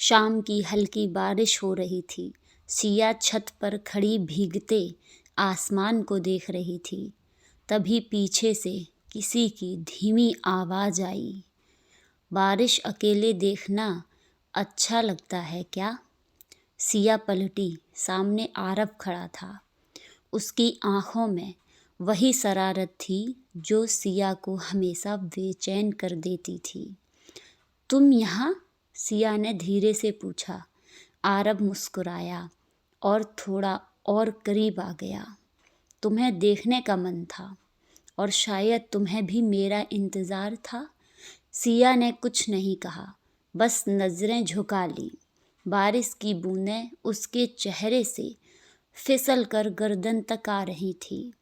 शाम की हल्की बारिश हो रही थी। सिया छत पर खड़ी भीगते आसमान को देख रही थी। तभी पीछे से किसी की धीमी आवाज़ आई, बारिश अकेले देखना अच्छा लगता है क्या? सिया पलटी, सामने आरव खड़ा था। उसकी आंखों में वही शरारत थी जो सिया को हमेशा बेचैन कर देती थी। तुम यहाँ? सिया ने धीरे से पूछा। आरव मुस्कुराया और थोड़ा और करीब आ गया। तुम्हें देखने का मन था और शायद तुम्हें भी मेरा इंतज़ार था। सिया ने कुछ नहीं कहा, बस नज़रें झुका ली। बारिश की बूंदें उसके चेहरे से फिसल कर गर्दन तक आ रही थी।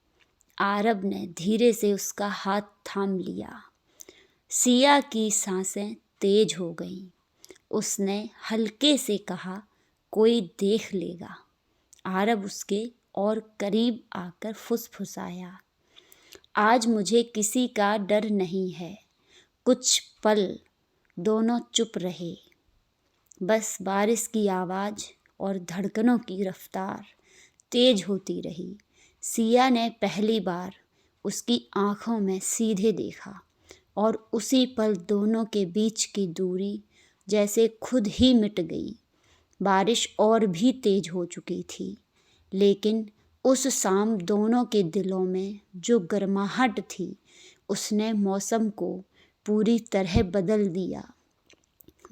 आरव ने धीरे से उसका हाथ थाम लिया। सिया की सांसें तेज हो गईं। उसने हल्के से कहा, कोई देख लेगा। आरव उसके और करीब आकर फुसफुसाया, आज मुझे किसी का डर नहीं है। कुछ पल दोनों चुप रहे। बस बारिश की आवाज़ और धड़कनों की रफ्तार तेज होती रही। सिया ने पहली बार उसकी आंखों में सीधे देखा और उसी पल दोनों के बीच की दूरी जैसे खुद ही मिट गई। बारिश और भी तेज हो चुकी थी, लेकिन उस शाम दोनों के दिलों में जो गर्माहट थी, उसने मौसम को पूरी तरह बदल दिया।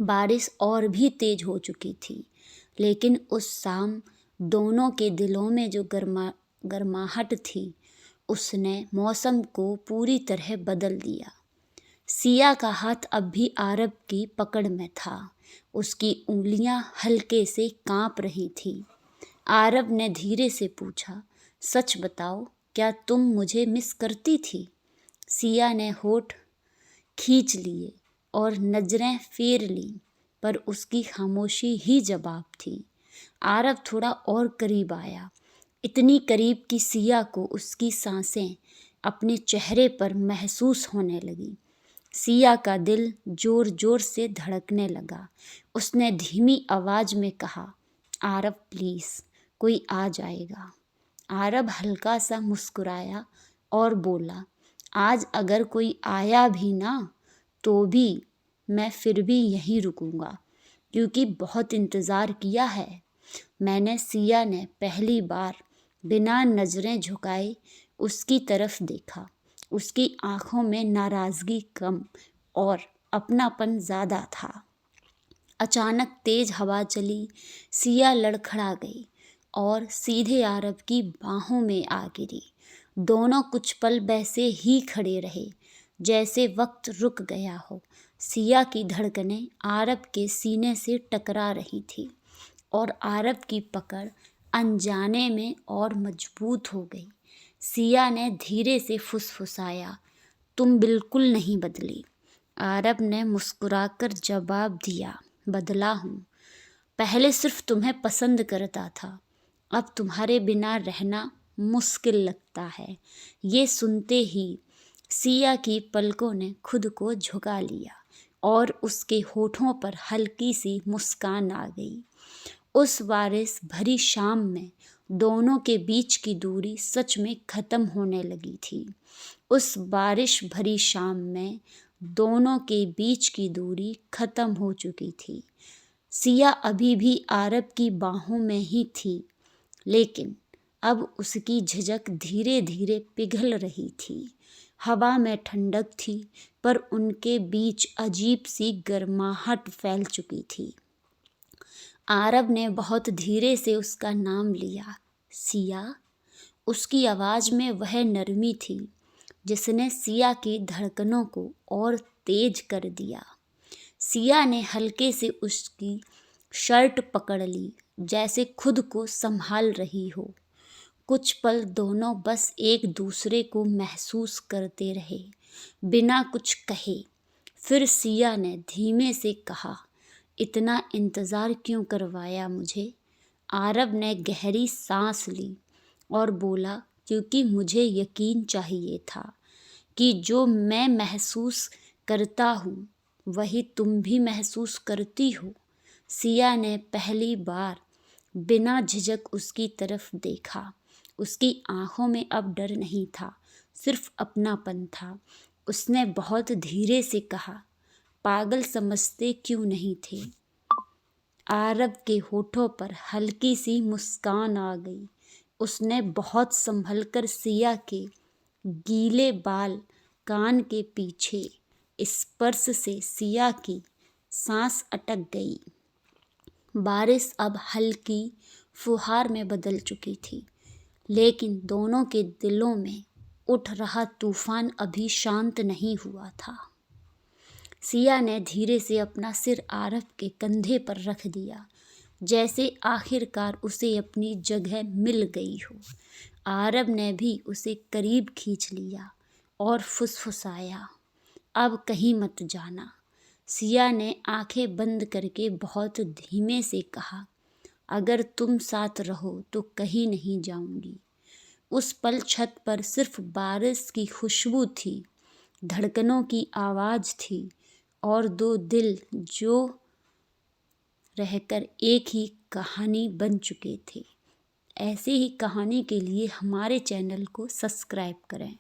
बारिश और भी तेज हो चुकी थी, लेकिन उस शाम दोनों के दिलों में जो गर्माहट थी, उसने मौसम को पूरी तरह बदल दिया। सिया का हाथ अब भी आरव की पकड़ में था। उसकी उंगलियां हल्के से कांप रही थी। आरव ने धीरे से पूछा, सच बताओ, क्या तुम मुझे मिस करती थी? सिया ने होठ खींच लिए और नजरें फेर लीं, पर उसकी खामोशी ही जवाब थी। आरव थोड़ा और करीब आया, इतनी करीब कि सिया को उसकी सांसें अपने चेहरे पर महसूस होने लगी। सिया का दिल जोर जोर से धड़कने लगा। उसने धीमी आवाज में कहा, आरव प्लीज़, कोई आ जाएगा। आरव हल्का सा मुस्कुराया और बोला, आज अगर कोई आया भी ना तो भी मैं फिर भी यहीं रुकूंगा, क्योंकि बहुत इंतज़ार किया है। सिया ने पहली बार बिना नज़रें झुकाए उसकी तरफ देखा। उसकी आंखों में नाराज़गी कम और अपनापन ज़्यादा था। अचानक तेज हवा चली। सिया लड़खड़ा गई और सीधे आरव की बाहों में आ गिरी। दोनों कुछ पल वैसे ही खड़े रहे जैसे वक्त रुक गया हो। सिया की धड़कनें आरव के सीने से टकरा रही थी और आरव की पकड़ अनजाने में और मजबूत हो गई। सिया ने धीरे से फुसफुसाया, तुम बिल्कुल नहीं बदली। आरव ने मुस्कुराकर जवाब दिया, बदला हूँ। पहले सिर्फ तुम्हें पसंद करता था, अब तुम्हारे बिना रहना मुश्किल लगता है। ये सुनते ही सिया की पलकों ने खुद को झुका लिया और उसके होठों पर हल्की सी मुस्कान आ गई। उस बारिश भरी शाम में दोनों के बीच की दूरी सच में ख़त्म होने लगी थी। उस बारिश भरी शाम में दोनों के बीच की दूरी ख़त्म हो चुकी थी। सिया अभी भी आरव की बाहों में ही थी, लेकिन अब उसकी झिझक धीरे धीरे पिघल रही थी। हवा में ठंडक थी, पर उनके बीच अजीब सी गर्माहट फैल चुकी थी। आरव ने बहुत धीरे से उसका नाम लिया, सिया। उसकी आवाज़ में वह नरमी थी जिसने सिया की धड़कनों को और तेज कर दिया। सिया ने हल्के से उसकी शर्ट पकड़ ली, जैसे खुद को संभाल रही हो। कुछ पल दोनों बस एक दूसरे को महसूस करते रहे, बिना कुछ कहे। फिर सिया ने धीमे से कहा, इतना इंतज़ार क्यों करवाया मुझे? आरव ने गहरी सांस ली और बोला, क्योंकि मुझे यकीन चाहिए था कि जो मैं महसूस करता हूँ वही तुम भी महसूस करती हो। सिया ने पहली बार बिना झिझक उसकी तरफ देखा। उसकी आंखों में अब डर नहीं था, सिर्फ अपनापन था। उसने बहुत धीरे से कहा, पागल समझते क्यों नहीं थे। आरव के होठों पर हल्की सी मुस्कान आ गई। उसने बहुत संभलकर सिया के गीले बाल कान के पीछे स्पर्श से सिया की सांस अटक गई। बारिश अब हल्की फुहार में बदल चुकी थी, लेकिन दोनों के दिलों में उठ रहा तूफान अभी शांत नहीं हुआ था। सिया ने धीरे से अपना सिर आरव के कंधे पर रख दिया, जैसे आखिरकार उसे अपनी जगह मिल गई हो। आरव ने भी उसे करीब खींच लिया और फुसफुसाया, अब कहीं मत जाना। सिया ने आंखें बंद करके बहुत धीमे से कहा, अगर तुम साथ रहो तो कहीं नहीं जाऊंगी। उस पल छत पर सिर्फ बारिश की खुशबू थी, धड़कनों की आवाज़ थी और दो दिल जो रहकर एक ही कहानी बन चुके थे। ऐसी ही कहानी के लिए हमारे चैनल को सब्सक्राइब करें।